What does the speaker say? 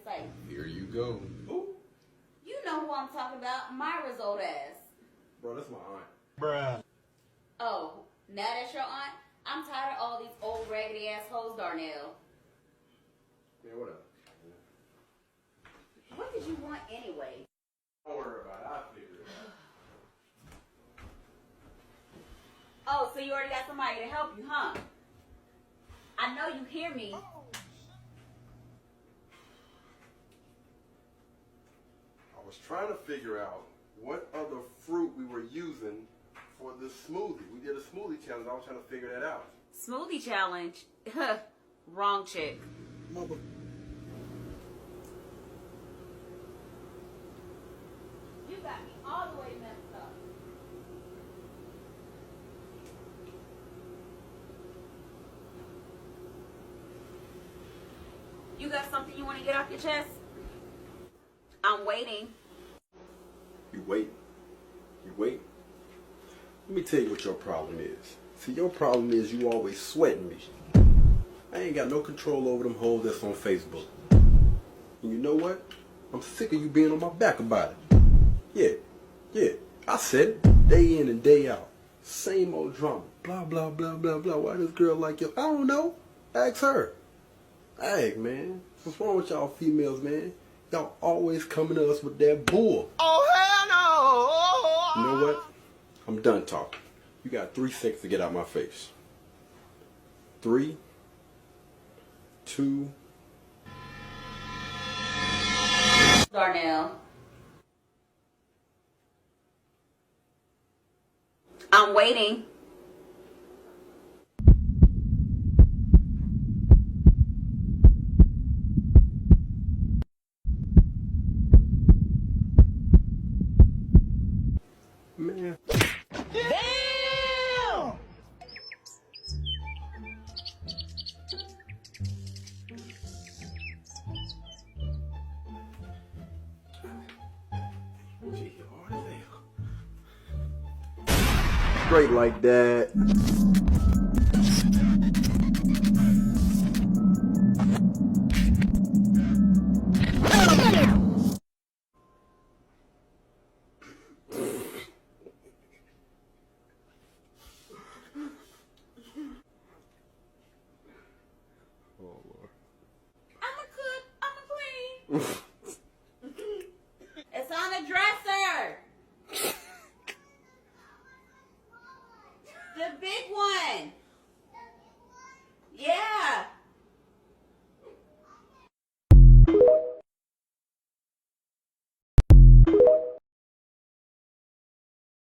site. Here you go. Ooh. You know who I'm talking about, Myra's old ass. Bro, that's my aunt. Bruh. Oh, now that's your aunt? I'm tired of all these old raggedy ass hoes, Darnell. Yeah, whatever. What did you want anyway? Don't worry about it. I'll figure it out. Oh, so you already got somebody to help you, huh? I know you hear me. I was trying to figure out what other fruit we were using for this smoothie. We did a smoothie challenge. I was trying to figure that out. Smoothie challenge? Wrong chick. Mother. You got me all the way messed up. You got something you want to get off your chest? I'm waiting. You wait. You wait. Let me tell you what your problem is. See, your problem is you always sweating me. I ain't got no control over them hoes that's on Facebook. And you know what? I'm sick of you being on my back about it. Yeah. I said it. Day in and day out. Same old drama. Blah, blah, blah, blah, blah. Why this girl like you? I don't know. Ask her. Hey, man. What's wrong with y'all females, man? Y'all always coming to us with that bull. Oh, hell no! You know what? I'm done talking. You got 3 seconds to get out my face. 3, 2. Darnell. I'm waiting. Man. Damn! Gee, hard as hell. Straight like that. Oh, Lord. I'm a cook. I'm a clean. It's on the dresser. The big one. Yeah.